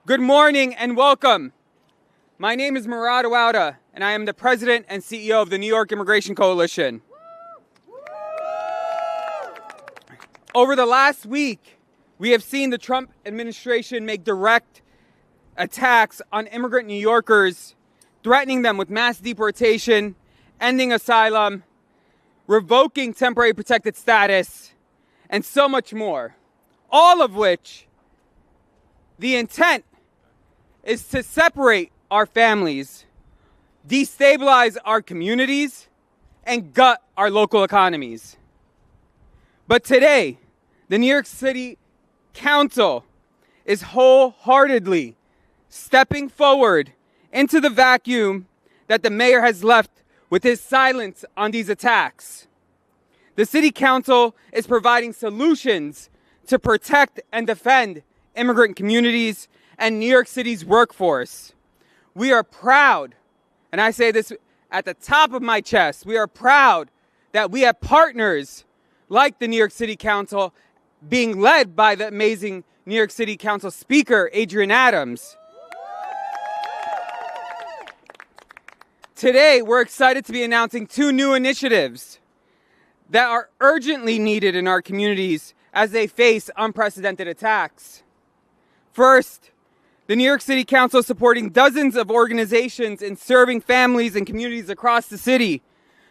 Good morning and welcome. My name is Murad Awauda, and I am the President and CEO of the New York Immigration Coalition. Over the last week, we have seen the Trump administration make direct attacks on immigrant New Yorkers, threatening them with mass deportation, ending asylum, revoking temporary protected status, and so much more. All of which, the intent is to separate our families, destabilize our communities, and gut our local economies. But today, the New York City Council is wholeheartedly stepping forward into the vacuum that the mayor has left with his silence on these attacks. The City Council is providing solutions to protect and defend immigrant communities and New York City's workforce. We are proud, and I say this at the top of my chest, we are proud that we have partners like the New York City Council being led by the amazing New York City Council Speaker, Adrienne Adams. Today, we're excited to be announcing two new initiatives that are urgently needed in our communities as they face unprecedented attacks. First, the New York City Council is supporting dozens of organizations in serving families and communities across the city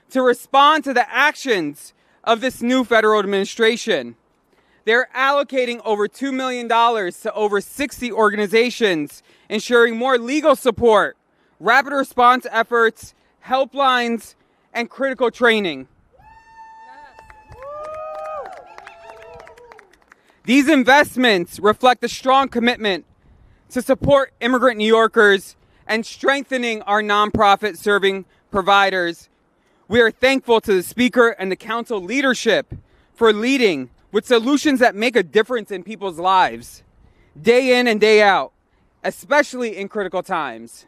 to respond to the actions of this new federal administration. They're allocating over $2 million to over 60 organizations, ensuring more legal support, rapid response efforts, helplines, and critical training. These investments reflect a strong commitment to support immigrant New Yorkers and strengthening our nonprofit serving providers. We are thankful to the Speaker and the Council leadership for leading with solutions that make a difference in people's lives, day in and day out, especially in critical times.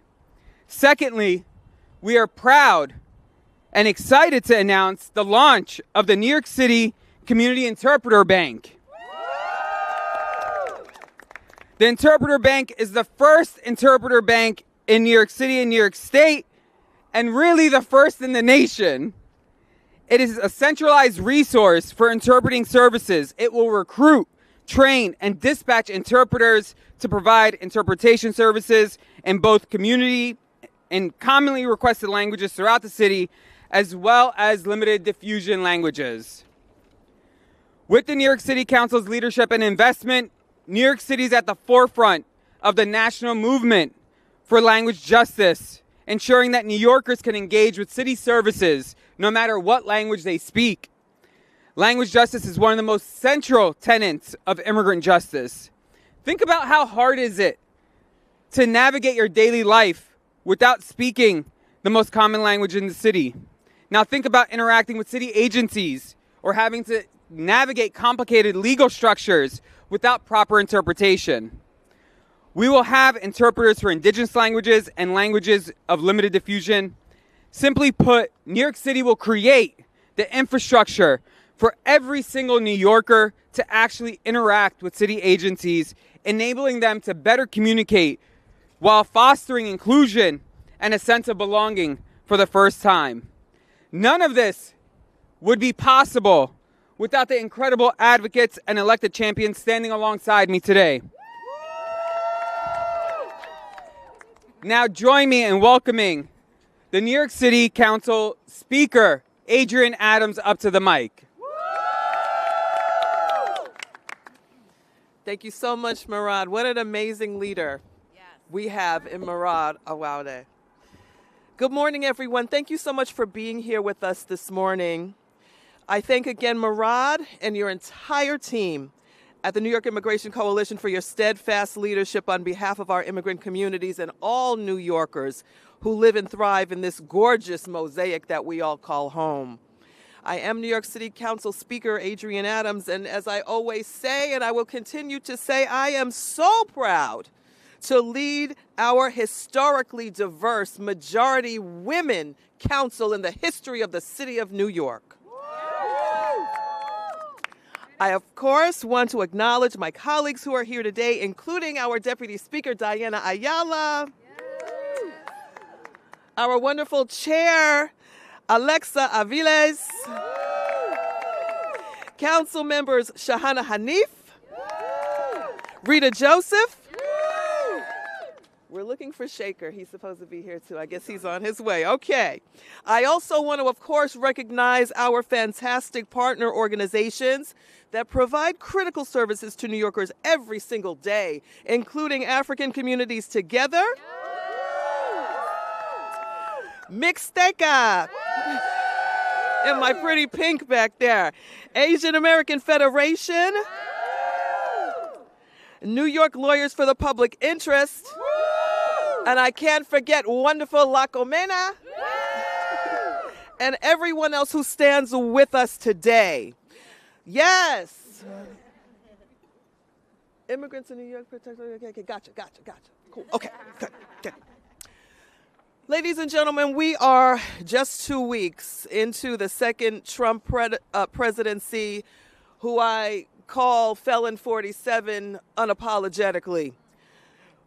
Secondly, we are proud and excited to announce the launch of the New York City Community Interpreter Bank. The Interpreter Bank is the first interpreter bank in New York City and New York State, and really the first in the nation. It is a centralized resource for interpreting services. It will recruit, train, and dispatch interpreters to provide interpretation services in both community and commonly requested languages throughout the city, as well as limited diffusion languages. With the New York City Council's leadership and investment, New York City is at the forefront of the national movement for language justice, ensuring that New Yorkers can engage with city services no matter what language they speak. Language justice is one of the most central tenets of immigrant justice. Think about how hard is it to navigate your daily life without speaking the most common language in the city. Now think about interacting with city agencies or having to navigate complicated legal structures without proper interpretation. We will have interpreters for indigenous languages and languages of limited diffusion. Simply put, New York City will create the infrastructure for every single New Yorker to actually interact with city agencies, enabling them to better communicate while fostering inclusion and a sense of belonging for the first time. None of this would be possible without the incredible advocates and elected champions standing alongside me today. Now join me in welcoming the New York City Council Speaker, Adrienne Adams, up to the mic. Thank you so much, Murad. What an amazing leader we have in Murad Awauda. Good morning, everyone. Thank you so much for being here with us this morning. I thank again Murad and your entire team at the New York Immigration Coalition for your steadfast leadership on behalf of our immigrant communities and all New Yorkers who live and thrive in this gorgeous mosaic that we all call home. I am New York City Council Speaker Adrienne Adams, and as I always say, and I will continue to say, I am so proud to lead our historically diverse majority women council in the history of the city of New York. I, of course, want to acknowledge my colleagues who are here today, including our Deputy Speaker, Diana Ayala, our wonderful Chair, Alexa Aviles, Council members Shahana Hanif, Rita Joseph. We're looking for Shaker. He's supposed to be here too. I guess he's on his way. Okay. I also want to, of course, recognize our fantastic partner organizations that provide critical services to New Yorkers every single day, including African Communities Together, Mixteca, and my pretty pink back there, Asian American Federation, New York Lawyers for the Public Interest, and I can't forget wonderful La Comena, and everyone else who stands with us today. Yes. Immigrants in New York, okay, gotcha. Cool, okay, good. Ladies and gentlemen, we are just 2 weeks into the second Trump presidency, who I call Felon 47 unapologetically.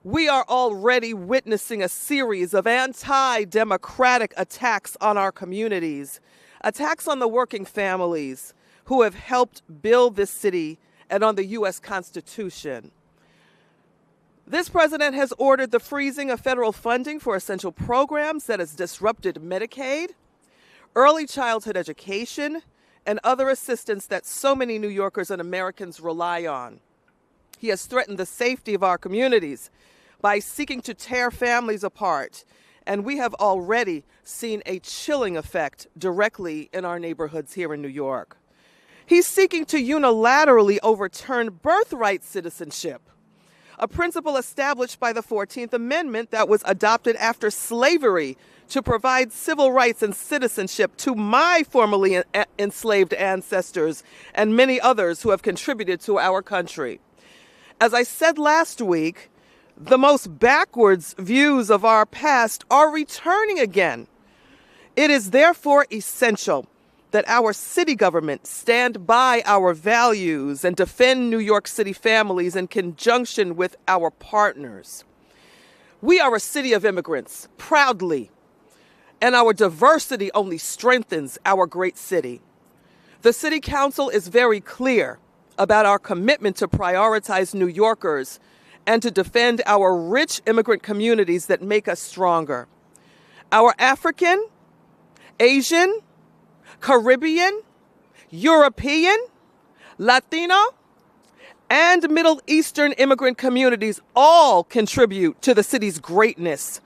We are already witnessing a series of anti-democratic attacks on our communities, attacks on the working families who have helped build this city and on the U.S. Constitution. This president has ordered the freezing of federal funding for essential programs that has disrupted Medicaid, early childhood education, and other assistance that so many New Yorkers and Americans rely on. He has threatened the safety of our communities by seeking to tear families apart, and we have already seen a chilling effect directly in our neighborhoods here in New York. He's seeking to unilaterally overturn birthright citizenship, a principle established by the 14th Amendment that was adopted after slavery to provide civil rights and citizenship to my formerly enslaved ancestors and many others who have contributed to our country. As I said last week, the most backwards views of our past are returning again. It is therefore essential that our city government stand by our values and defend New York City families in conjunction with our partners. We are a city of immigrants, proudly, and our diversity only strengthens our great city. The City Council is very clear about our commitment to prioritize New Yorkers and to defend our rich immigrant communities that make us stronger. Our African, Asian, Caribbean, European, Latino, and Middle Eastern immigrant communities all contribute to the city's greatness.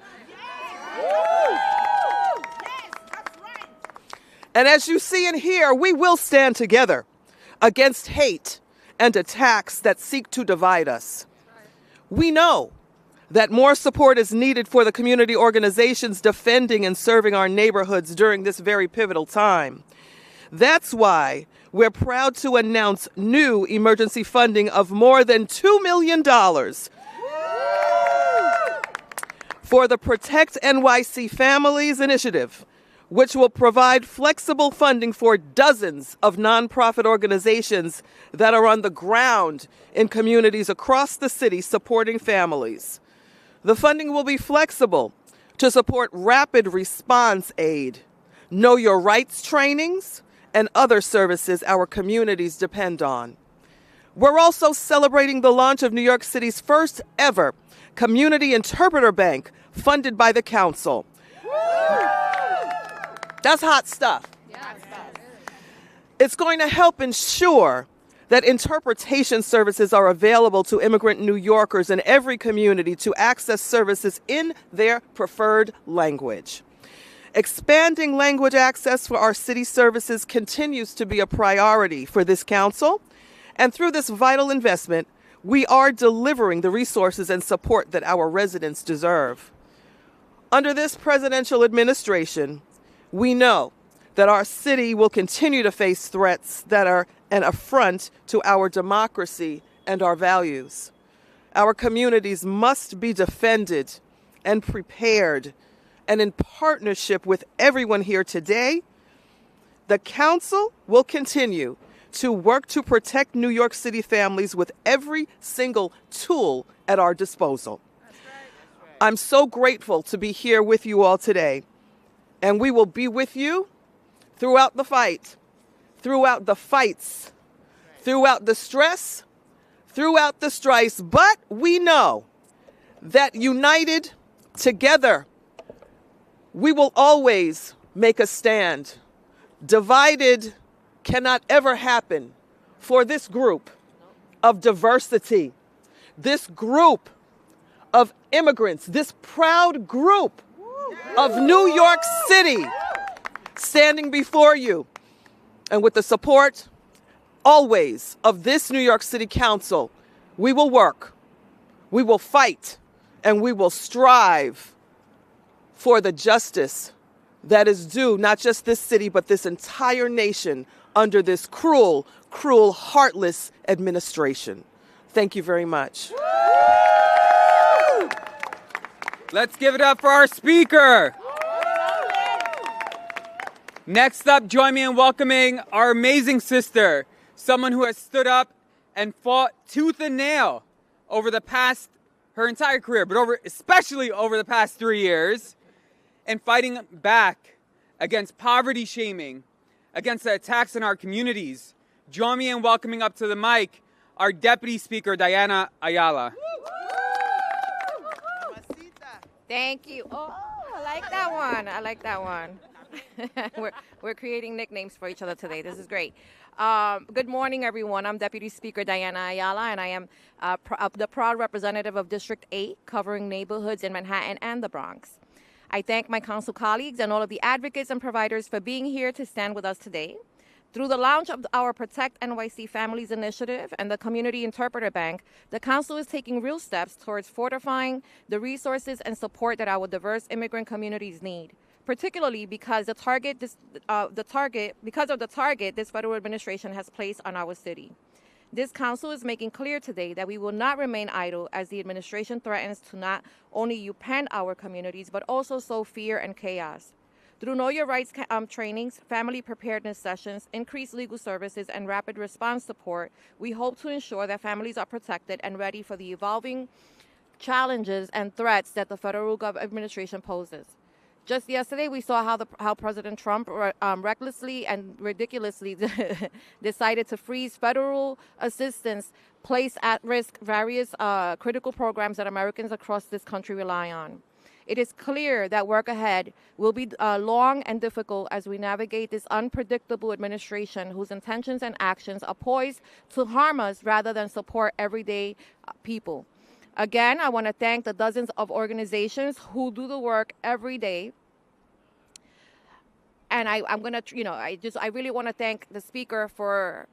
And as you see and hear, we will stand together against hate and attacks that seek to divide us. We know that more support is needed for the community organizations defending and serving our neighborhoods during this very pivotal time. That's why we're proud to announce new emergency funding of more than $2 million for the Protect NYC Families Initiative, which will provide flexible funding for dozens of nonprofit organizations that are on the ground in communities across the city supporting families. The funding will be flexible to support rapid response aid, know your rights trainings, and other services our communities depend on. We're also celebrating the launch of New York City's first ever community interpreter bank funded by the council. That's hot stuff. It's going to help ensure that interpretation services are available to immigrant New Yorkers in every community to access services in their preferred language. Expanding language access for our city services continues to be a priority for this council, and through this vital investment, we are delivering the resources and support that our residents deserve. Under this presidential administration, we know that our city will continue to face threats that are an affront to our democracy and our values. Our communities must be defended and prepared, and in partnership with everyone here today, the council will continue to work to protect New York City families with every single tool at our disposal. That's right. I'm so grateful to be here with you all today, and we will be with you throughout the fight, throughout the fights, throughout the stress, throughout the strife. But we know that united together, we will always make a stand. Divided cannot ever happen for this group of diversity, this group of immigrants, this proud group of New York City standing before you. And with the support always of this New York City Council, we will work, we will fight, and we will strive for the justice that is due not just this city, but this entire nation under this cruel, cruel, heartless administration. Thank you very much. Let's give it up for our speaker. Next up, join me in welcoming our amazing sister, someone who has stood up and fought tooth and nail over her entire career, but especially over the past 3 years, and fighting back against poverty shaming, against the attacks in our communities. Join me in welcoming up to the mic our Deputy Speaker, Diana Ayala. Thank you. Oh, I like that one. I like that one. We're creating nicknames for each other today. This is great. Good morning, everyone. I'm Deputy Speaker Diana Ayala, and I am the proud representative of District 8, covering neighborhoods in Manhattan and the Bronx. I thank my council colleagues and all of the advocates and providers for being here to stand with us today. Through the launch of our Protect NYC Families Initiative and the Community Interpreter Bank, the council is taking real steps towards fortifying the resources and support that our diverse immigrant communities need, particularly because of the target this federal administration has placed on our city. This council is making clear today that we will not remain idle as the administration threatens to not only upend our communities, but also sow fear and chaos. Through Know Your Rights trainings, family preparedness sessions, increased legal services, and rapid response support, we hope to ensure that families are protected and ready for the evolving challenges and threats that the federal administration poses. Just yesterday, we saw how President Trump recklessly and ridiculously decided to freeze federal assistance, place at risk various critical programs that Americans across this country rely on. It is clear that work ahead will be long and difficult as we navigate this unpredictable administration whose intentions and actions are poised to harm us rather than support everyday people. Again, I want to thank the dozens of organizations who do the work every day. And I'm going to, I really want to thank the speaker for,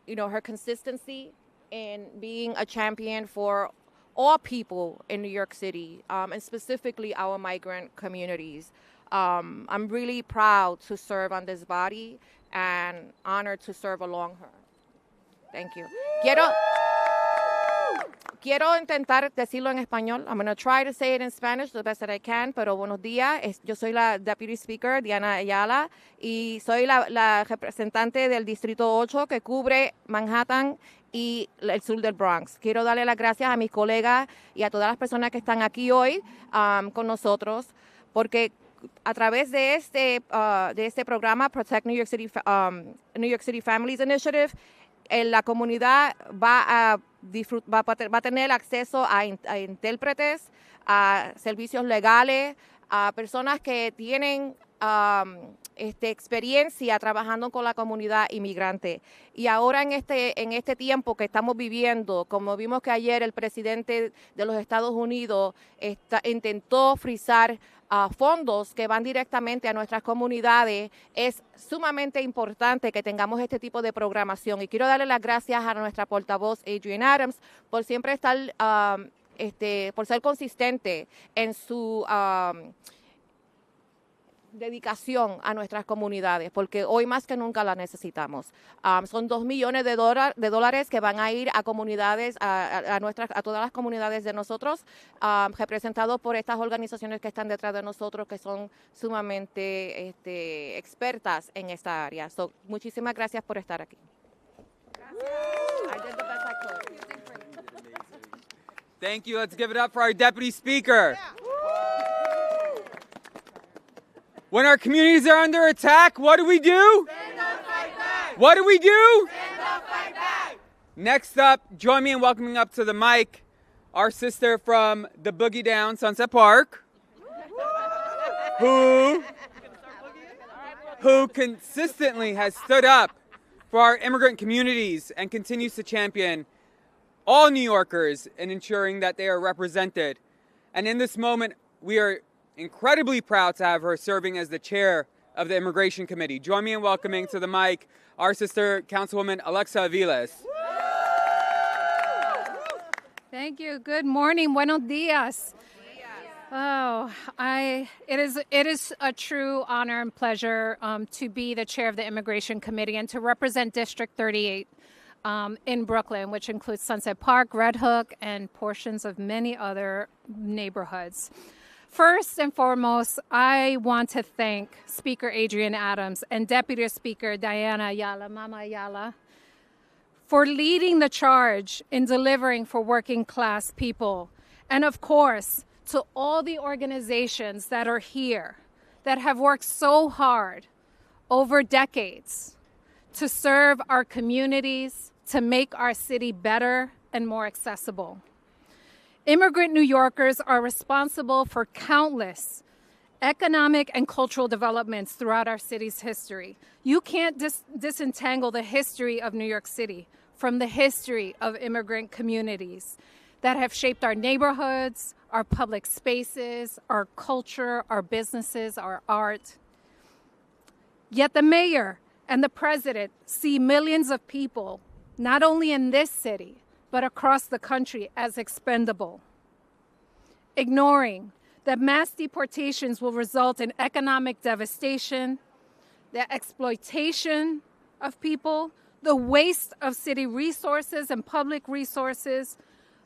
her consistency in being a champion for all people in New York City, and specifically our migrant communities. I'm really proud to serve on this body and honored to serve along her. Thank you. Quiero intentar decirlo en español. I'm going to try to say it in Spanish the best that I can, pero buenos días. Yo soy la Deputy Speaker, Diana Ayala, y soy la representante del Distrito 8 que cubre Manhattan y el sur del Bronx. Quiero darle las gracias a mis colegas y a todas las personas que están aquí hoy con nosotros, porque a través de este programa, Protect New York City Families Initiative, la comunidad va a tener acceso a intérpretes, a servicios legales, a personas que tienen experiencia trabajando con la comunidad inmigrante. Y ahora en este tiempo que estamos viviendo, como vimos que ayer el presidente de los Estados Unidos intentó frizar fondos que van directamente a nuestras comunidades, es sumamente importante que tengamos este tipo de programación. Y quiero darle las gracias a nuestra portavoz Adrienne Adams por siempre estar, por ser consistente en su dedicación a nuestras comunidades, porque hoy más que nunca la necesitamos. Son $2 millones de dólares que van a ir a comunidades, a todas las comunidades de nosotros, representados por estas organizaciones que están detrás de nosotros, que son sumamente expertas en esta área. Muchísimas gracias por estar aquí. I did the best I could. Thank you. Let's give it up for our Deputy Speaker. When our communities are under attack, what do? Stand up, fight back. What do? Stand up, fight back. Next up, join me in welcoming up to the mic our sister from the Boogie Down, Sunset Park, who consistently has stood up for our immigrant communities and continues to champion all New Yorkers in ensuring that they are represented. And in this moment, we are incredibly proud to have her serving as the chair of the Immigration Committee. Join me in welcoming to the mic our sister, Councilwoman Alexa Aviles. Thank you. Good morning. Buenos dias. Oh, it is a true honor and pleasure to be the chair of the Immigration Committee and to represent District 38 in Brooklyn, which includes Sunset Park, Red Hook, and portions of many other neighborhoods. First and foremost, I want to thank Speaker Adrienne Adams and Deputy Speaker Diana Ayala, Mama Ayala, for leading the charge in delivering for working class people. And of course, to all the organizations that are here that have worked so hard over decades to serve our communities, to make our city better and more accessible. Immigrant New Yorkers are responsible for countless economic and cultural developments throughout our city's history. You can't disentangle the history of New York City from the history of immigrant communities that have shaped our neighborhoods, our public spaces, our culture, our businesses, our art. Yet the mayor and the president see millions of people, not only in this city, but across the country, as expendable, ignoring that mass deportations will result in economic devastation, the exploitation of people, the waste of city resources and public resources,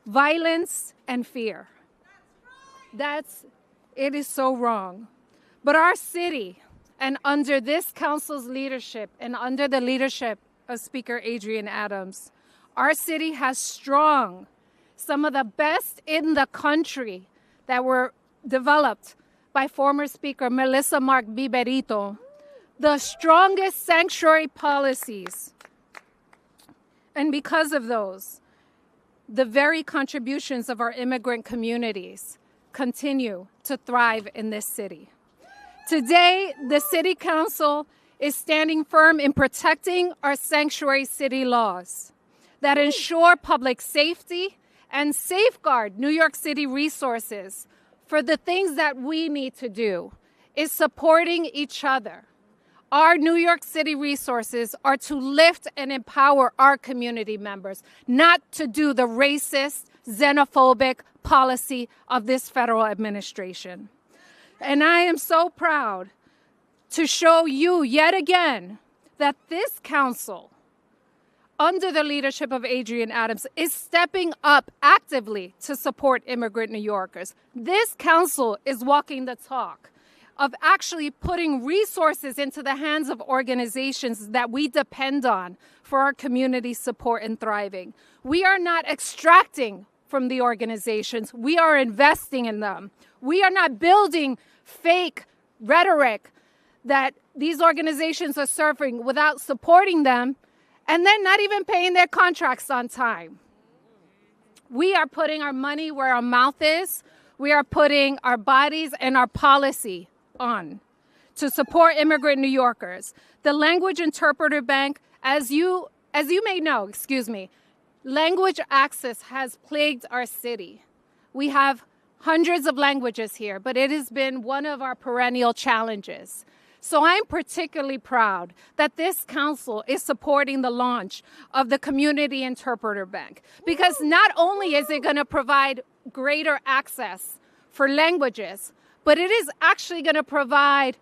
violence and fear. It is so wrong. But our city, and under this council's leadership and under the leadership of Speaker Adrienne Adams, our city has strong, some of the best in the country that were developed by former Speaker Melissa Mark Biberito, the strongest sanctuary policies. And because of those, the very contributions of our immigrant communities continue to thrive in this city. Today, the City Council is standing firm in protecting our sanctuary city laws that ensure public safety and safeguard New York City resources for the things that we need to do is supporting each other. Our New York City resources are to lift and empower our community members, not to do the racist, xenophobic policy of this federal administration. And I am so proud to show you yet again that this council, under the leadership of Adrienne Adams, is stepping up actively to support immigrant New Yorkers. This council is walking the talk of actually putting resources into the hands of organizations that we depend on for our community support and thriving. We are not extracting from the organizations. We are investing in them. We are not building fake rhetoric that these organizations are serving without supporting them and then not even paying their contracts on time. We are putting our money where our mouth is. We are putting our bodies and our policy on to support immigrant New Yorkers. The Language Interpreter Bank, as you may know, language access has plagued our city. We have hundreds of languages here, but it has been one of our perennial challenges. So I'm particularly proud that this council is supporting the launch of the Community Interpreter Bank, because not only is it going to provide greater access for languages, but it is actually going to provide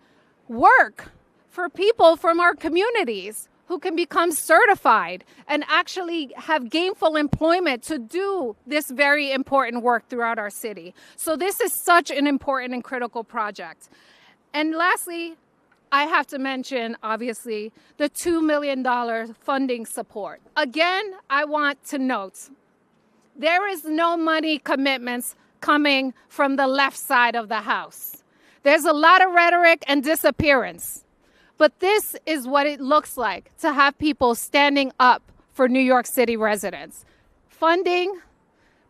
work for people from our communities who can become certified and actually have gainful employment to do this very important work throughout our city. So this is such an important and critical project. And lastly, I have to mention, obviously, the $2 million funding support. Again, I want to note, there is no money commitments coming from the left side of the House. There's a lot of rhetoric and disappearance. But this is what it looks like to have people standing up for New York City residents. Funding,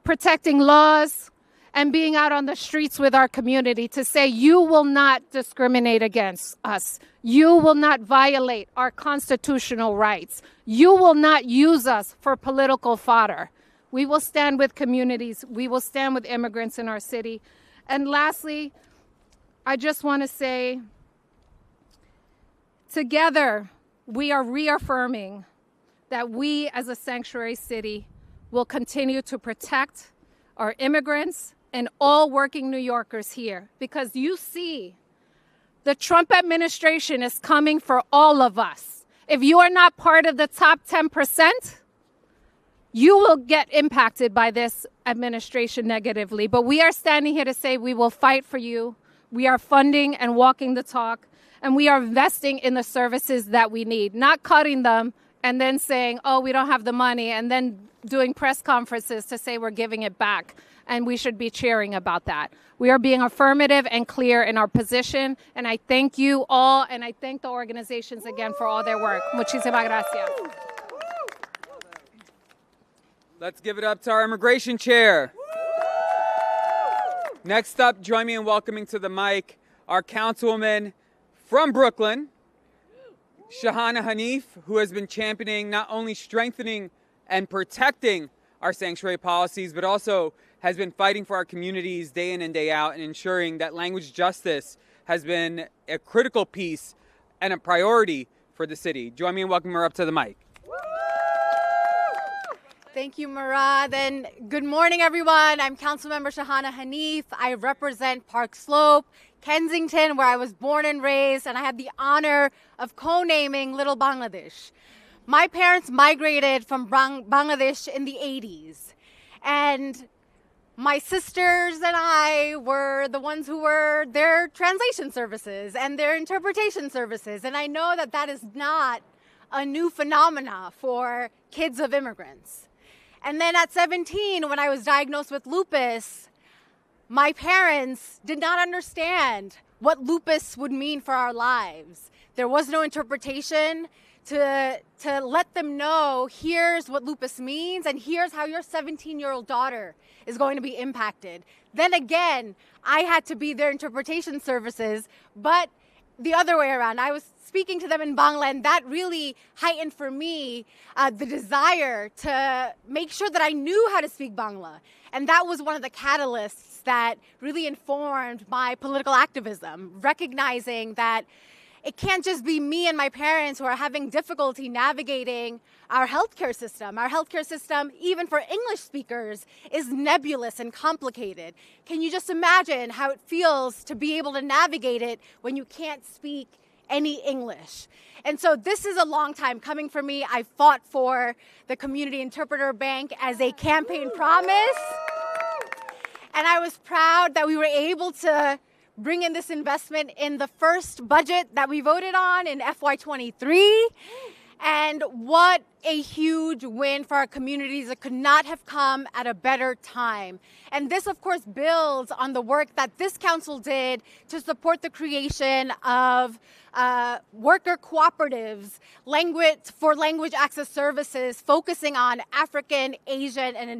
protecting laws, and being out on the streets with our community to say, you will not discriminate against us. You will not violate our constitutional rights. You will not use us for political fodder. We will stand with communities. We will stand with immigrants in our city. And lastly, I just want to say, together, we are reaffirming that we as a sanctuary city will continue to protect our immigrants and all working New Yorkers here, because you see, the Trump administration is coming for all of us. If you are not part of the top 10%, you will get impacted by this administration negatively. But we are standing here to say we will fight for you. We are funding and walking the talk, and we are investing in the services that we need, not cutting them and then saying, oh, we don't have the money, and then doing press conferences to say we're giving it back. And we should be cheering about that. We are being affirmative and clear in our position. And I thank you all, and I thank the organizations again for all their work. Muchísimas gracias. Let's give it up to our immigration chair. Next up, join me in welcoming to the mic our councilwoman from Brooklyn, Shahana Hanif, who has been championing not only strengthening and protecting our sanctuary policies, but also has been fighting for our communities day in and day out and ensuring that language justice has been a critical piece and a priority for the city. Join me in welcoming her up to the mic. Thank you, Murad, and good morning, everyone. I'm Councilmember Shahana Hanif. I represent Park Slope, Kensington, where I was born and raised, and I had the honor of co-naming Little Bangladesh. My parents migrated from Bangladesh in the 80s, and my sisters and I were the ones who were their translation services and their interpretation services, and I know that that is not a new phenomena for kids of immigrants. And then at 17, when I was diagnosed with lupus, my parents did not understand what lupus would mean for our lives. There was no interpretation to let them know, here's what lupus means, and here's how your 17-year-old daughter is going to be impacted. Then again, I had to be their interpretation services, but the other way around. I was speaking to them in Bangla, and that really heightened for me the desire to make sure that I knew how to speak Bangla. And that was one of the catalysts that really informed my political activism, recognizing that it can't just be me and my parents who are having difficulty navigating our healthcare system. Our healthcare system, even for English speakers, is nebulous and complicated. Can you just imagine how it feels to be able to navigate it when you can't speak any English? And so this is a long time coming for me. I fought for the Community Interpreter Bank as a campaign promise. And I was proud that we were able to bring in this investment in the first budget that we voted on in FY23. And what a huge win for our communities. It could not have come at a better time. And this, of course, builds on the work that this council did to support the creation of worker cooperatives for language access services, focusing on African, Asian, and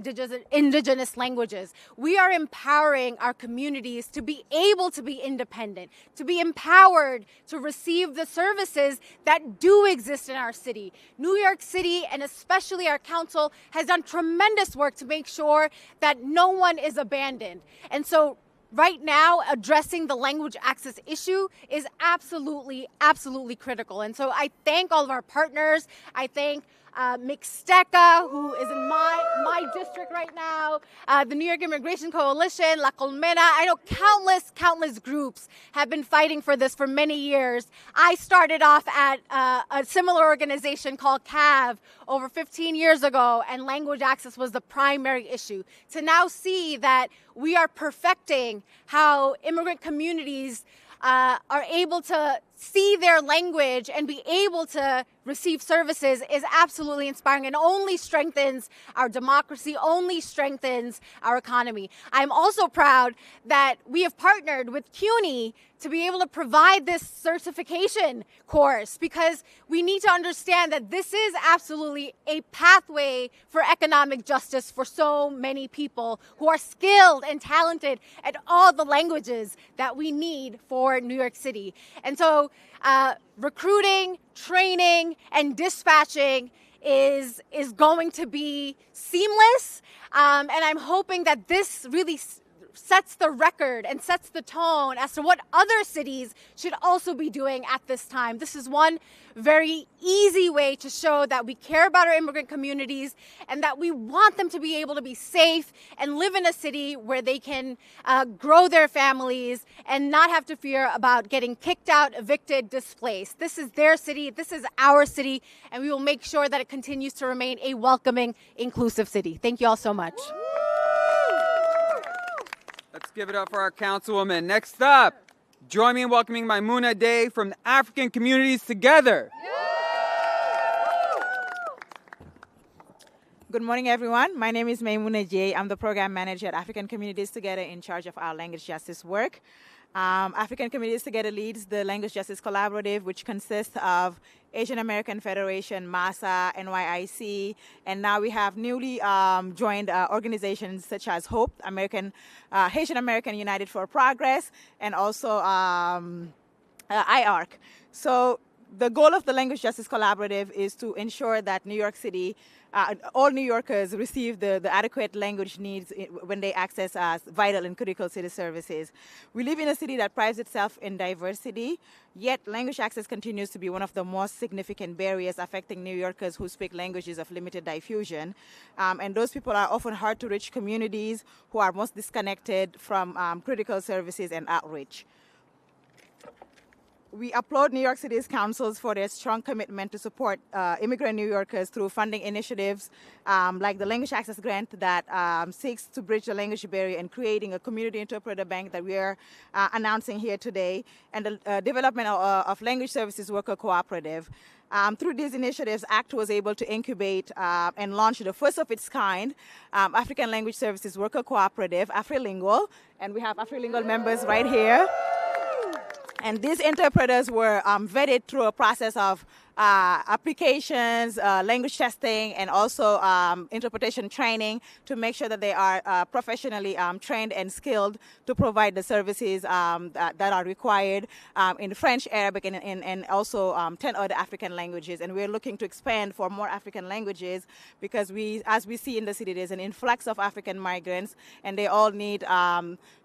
indigenous languages. We are empowering our communities to be able to be independent, to be empowered to receive the services that do exist in our city. New York City, and especially our council, has done tremendous work to make sure that no one is abandoned. And so right now, addressing the language access issue is absolutely, absolutely critical. And so I thank all of our partners. I thank Mixteca, who is in my district right now, the New York Immigration Coalition, La Colmena. I know countless groups have been fighting for this for many years. I started off at a similar organization called CAV over 15 years ago, and language access was the primary issue. To now see that we are perfecting how immigrant communities are able to see their language and be able to receive services is absolutely inspiring and only strengthens our democracy, only strengthens our economy. I'm also proud that we have partnered with CUNY to be able to provide this certification course, because we need to understand that this is absolutely a pathway for economic justice for so many people who are skilled and talented at all the languages that we need for New York City. And so recruiting, training, and dispatching is going to be seamless. And I'm hoping that this really sets the record and sets the tone as to what other cities should also be doing at this time. This is one very easy way to show that we care about our immigrant communities and that we want them to be able to be safe and live in a city where they can grow their families and not have to fear about getting kicked out, evicted, displaced. This is their city, this is our city, and we will make sure that it continues to remain a welcoming, inclusive city. Thank you all so much. Let's give it up for our councilwoman. Next up, join me in welcoming Maimuna Day from the African Communities Together. Good morning, everyone. My name is Maimuna J. I'm the program manager at African Communities Together in charge of our language justice work. African Communities Together leads the Language Justice Collaborative, which consists of Asian American Federation, MASA, NYIC, and now we have newly joined organizations such as HOPE, Haitian American United for Progress, and also IARC. So the goal of the Language Justice Collaborative is to ensure that New York City, all New Yorkers receive the adequate language needs when they access vital and critical city services. We live in a city that prides itself in diversity, yet language access continues to be one of the most significant barriers affecting New Yorkers who speak languages of limited diffusion. And those people are often hard to reach communities who are most disconnected from critical services and outreach. We applaud New York City's councils for their strong commitment to support immigrant New Yorkers through funding initiatives like the Language Access Grant that seeks to bridge the language barrier and creating a community interpreter bank that we are announcing here today, and the development of Language Services Worker Cooperative. Through these initiatives, ACT was able to incubate and launch the first of its kind African Language Services Worker Cooperative, AfriLingual, and we have AfriLingual members right here. And these interpreters were vetted through a process of applications, language testing, and also interpretation training to make sure that they are professionally trained and skilled to provide the services that are required in French, Arabic, and also 10 other African languages. And we're looking to expand for more African languages because as we see in the city, there's an influx of African migrants, and they all need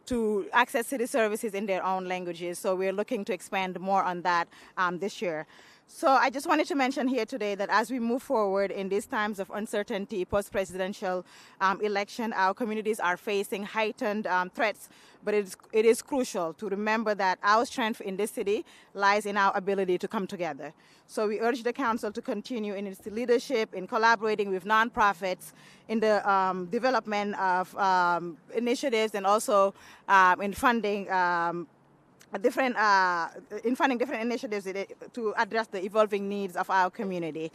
to access city services in their own languages. So we're looking to expand more on that this year. So I just wanted to mention here today that as we move forward in these times of uncertainty, post-presidential election, our communities are facing heightened threats, but it is crucial to remember that our strength in this city lies in our ability to come together. So we urge the council to continue in its leadership in collaborating with nonprofits in the development of initiatives and also in funding different initiatives to address the evolving needs of our community.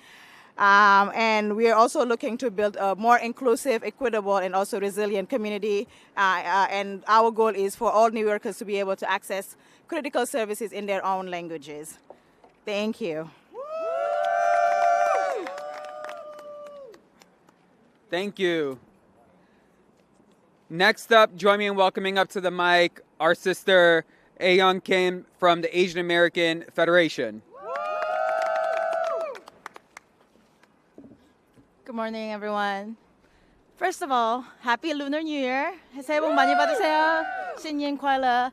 And we are also looking to build a more inclusive, equitable, and also resilient community. And our goal is for all New Yorkers to be able to access critical services in their own languages. Thank you. Thank you. Next up, join me in welcoming up to the mic our sister, Ayoung Kim from the Asian American Federation. Good morning, everyone. First of all, Happy Lunar New Year. 새해 복 많이 받으세요. 新年快乐.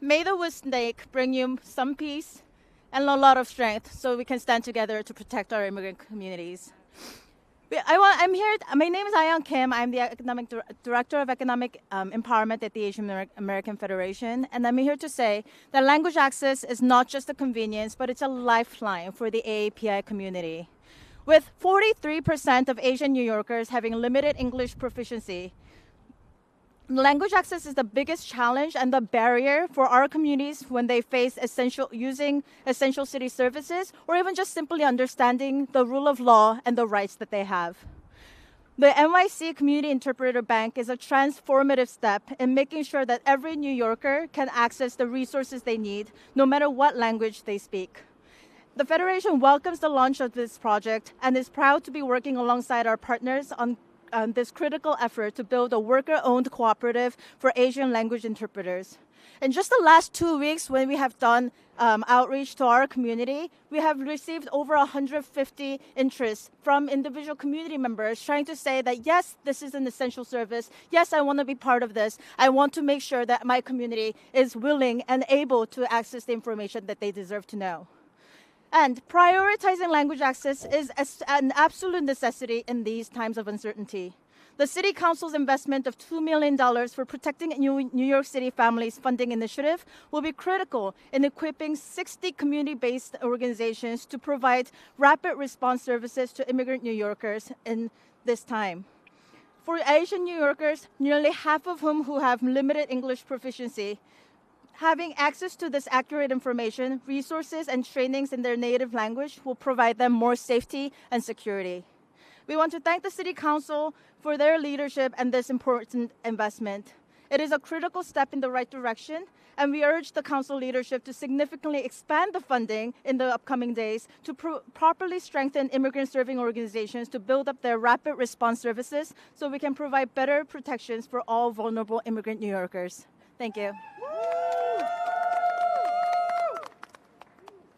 May the wisdom bring you some peace and a lot of strength so we can stand together to protect our immigrant communities. I'm here. My name is Ayoung Kim. I'm the Director of Economic Empowerment at the Asian American Federation. And I'm here to say that language access is not just a convenience, but it's a lifeline for the AAPI community. With 43% of Asian New Yorkers having limited English proficiency, Language access is the biggest challenge and the barrier for our communities when they face using essential city services or even just simply understanding the rule of law and the rights that they have. The NYC Community Interpreter Bank is a transformative step in making sure that every New Yorker can access the resources they need, no matter what language they speak. The Federation welcomes the launch of this project and is proud to be working alongside our partners on this critical effort to build a worker-owned cooperative for Asian language interpreters. In just the last 2 weeks, when we have done outreach to our community, we have received over 150 interests from individual community members trying to say that, yes, this is an essential service. Yes, I want to be part of this. I want to make sure that my community is willing and able to access the information that they deserve to know. And prioritizing language access is an absolute necessity in these times of uncertainty. The City Council's investment of $2 million for Protecting New York City Families Funding Initiative will be critical in equipping 60 community-based organizations to provide rapid response services to immigrant New Yorkers in this time. For Asian New Yorkers, nearly half of whom who have limited English proficiency, having access to this accurate information, resources, and trainings in their native language will provide them more safety and security. We want to thank the City Council for their leadership and this important investment. It is a critical step in the right direction, and we urge the Council leadership to significantly expand the funding in the upcoming days to properly strengthen immigrant-serving organizations to build up their rapid response services so we can provide better protections for all vulnerable immigrant New Yorkers. Thank you.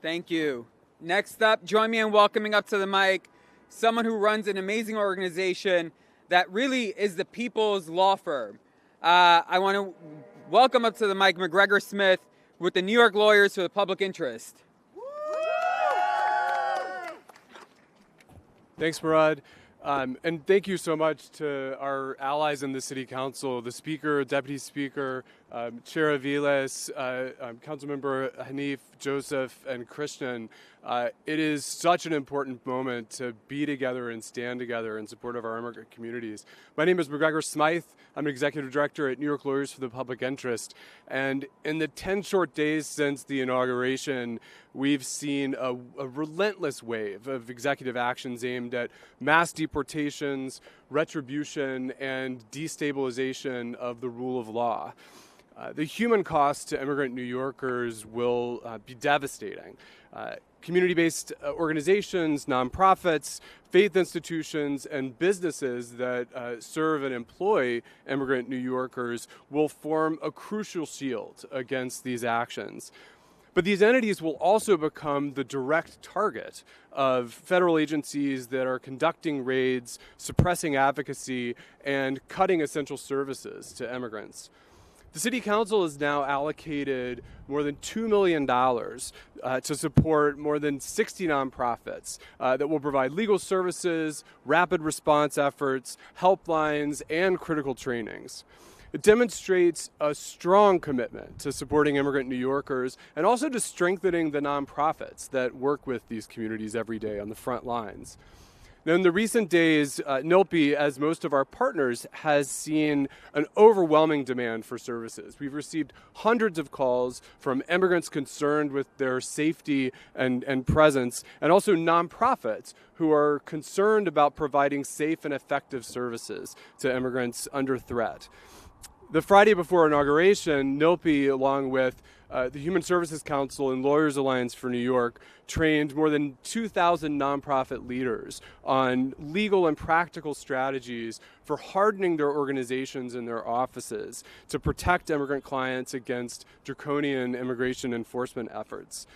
Thank you. Next up, join me in welcoming up to the mic someone who runs an amazing organization that really is the people's law firm. I want to welcome up to the mic McGregor Smith with the New York Lawyers for the Public Interest. Thanks, Murad. And thank you so much to our allies in the City Council, the Speaker, Deputy Speaker, Chair Aviles, Councilmember Hanif, Joseph, and Christian. It is such an important moment to be together and stand together in support of our immigrant communities. My name is McGregor Smythe. I'm an Executive Director at New York Lawyers for the Public Interest. And in the 10 short days since the inauguration, we've seen a relentless wave of executive actions aimed at mass deportations, retribution, and destabilization of the rule of law. The human cost to immigrant New Yorkers will be devastating. Community-based organizations, nonprofits, faith institutions, and businesses that serve and employ immigrant New Yorkers will form a crucial shield against these actions. But these entities will also become the direct target of federal agencies that are conducting raids, suppressing advocacy, and cutting essential services to immigrants. The City Council has now allocated more than $2 million to support more than 60 nonprofits that will provide legal services, rapid response efforts, helplines, and critical trainings. It demonstrates a strong commitment to supporting immigrant New Yorkers and also to strengthening the nonprofits that work with these communities every day on the front lines. Now, in the recent days, NYLPE, as most of our partners, has seen an overwhelming demand for services. We've received hundreds of calls from immigrants concerned with their safety and presence, and also nonprofits who are concerned about providing safe and effective services to immigrants under threat. The Friday before inauguration, NYLPE, along with the Human Services Council and Lawyers Alliance for New York, trained more than 2,000 nonprofit leaders on legal and practical strategies for hardening their organizations and their offices to protect immigrant clients against draconian immigration enforcement efforts.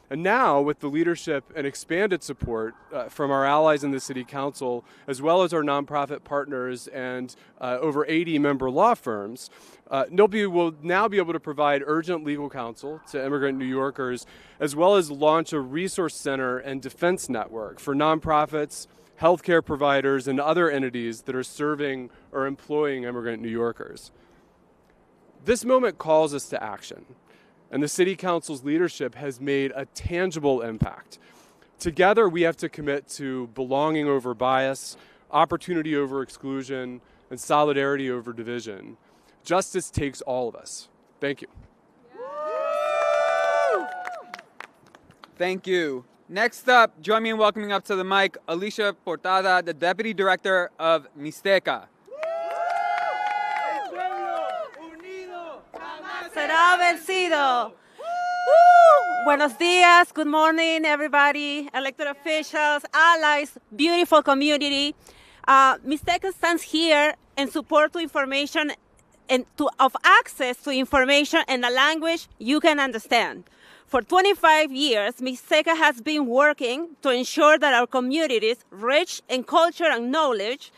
And now, with the leadership and expanded support from our allies in the City Council, as well as our nonprofit partners and over 80 member law firms, NYLPE will now be able to provide urgent legal counsel to immigrant New Yorkers, as well as launch a resource center and defense network for nonprofits, healthcare providers, and other entities that are serving or employing immigrant New Yorkers. This moment calls us to action. And the City Council's leadership has made a tangible impact. Together, we have to commit to belonging over bias, opportunity over exclusion, and solidarity over division. Justice takes all of us. Thank you. Thank you. Next up, join me in welcoming up to the mic Alicia Portada, the Deputy Director of Mixteca. Será vencido. Buenos dias, good morning, everybody, elected officials, allies, beautiful community. Mixteca stands here in support to information and of access to information in a language you can understand. For 25 years, Mixteca has been working to ensure that our communities, rich in culture and knowledge,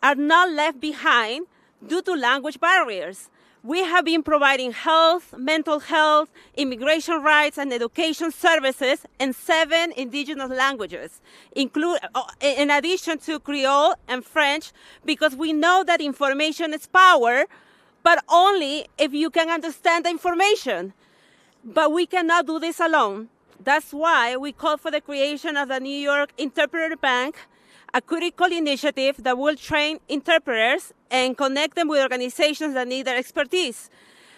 are not left behind due to language barriers. We have been providing health, mental health, immigration rights, and education services in 7 indigenous languages, in addition to Creole and French, because we know that information is power, but only if you can understand the information. But we cannot do this alone. That's why we call for the creation of the New York Interpreter Bank, a critical initiative that will train interpreters and connect them with organizations that need their expertise.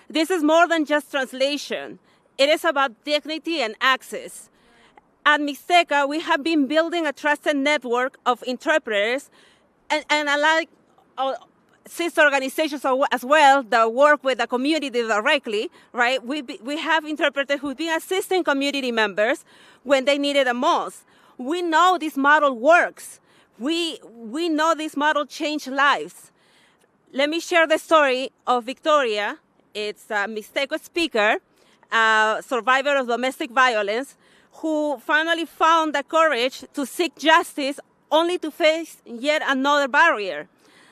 This is more than just translation. It is about dignity and access. At Mixteca, we have been building a trusted network of interpreters and alike sister organizations as well that work with the community directly, right? We have interpreters who've been assisting community members when they need it the most. We know this model works. We know this model changed lives. Let me share the story of Victoria. It's a Mixteco speaker, a survivor of domestic violence, who finally found the courage to seek justice only to face yet another barrier: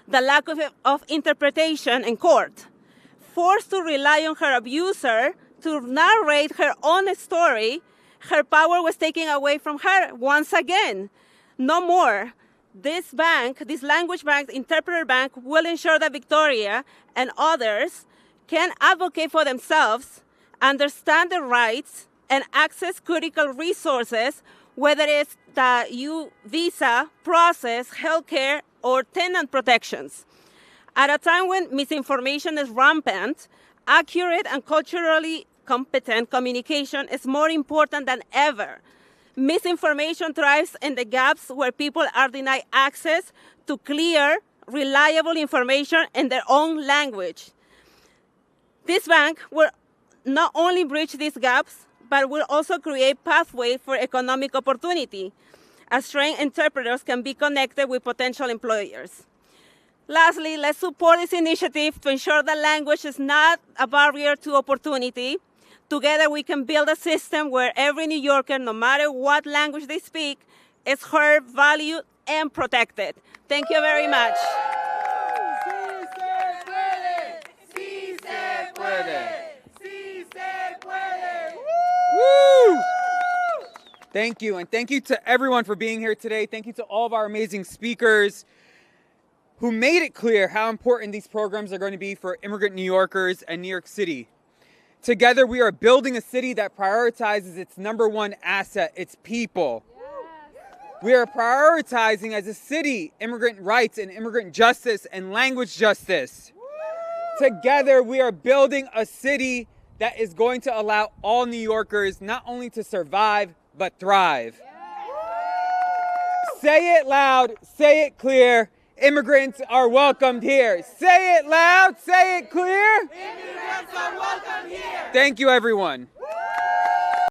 the lack of interpretation in court. Forced to rely on her abuser to narrate her own story, her power was taken away from her once again. No more. This bank, this language bank, interpreter bank, will ensure that Victoria and others can advocate for themselves, understand their rights, and access critical resources, whether it's the U visa process, healthcare, or tenant protections. At a time when misinformation is rampant, accurate and culturally competent communication is more important than ever. Misinformation thrives in the gaps where people are denied access to clear, reliable information in their own language. This bank will not only bridge these gaps, but will also create pathways for economic opportunity, as trained interpreters can be connected with potential employers. Lastly, let's support this initiative to ensure that language is not a barrier to opportunity. Together, we can build a system where every New Yorker, no matter what language they speak, is heard, valued, and protected. Thank you very much. Woo! Thank you, and thank you to everyone for being here today. Thank you to all of our amazing speakers who made it clear how important these programs are going to be for immigrant New Yorkers and New York City. Together, we are building a city that prioritizes its #1 asset, its people. We are prioritizing as a city immigrant rights and immigrant justice and language justice. Together, we are building a city that is going to allow all New Yorkers not only to survive, but thrive. Say it loud, say it clear. Immigrants are welcomed here. Say it loud, say it clear. Immigrants are welcome here. Thank you, everyone.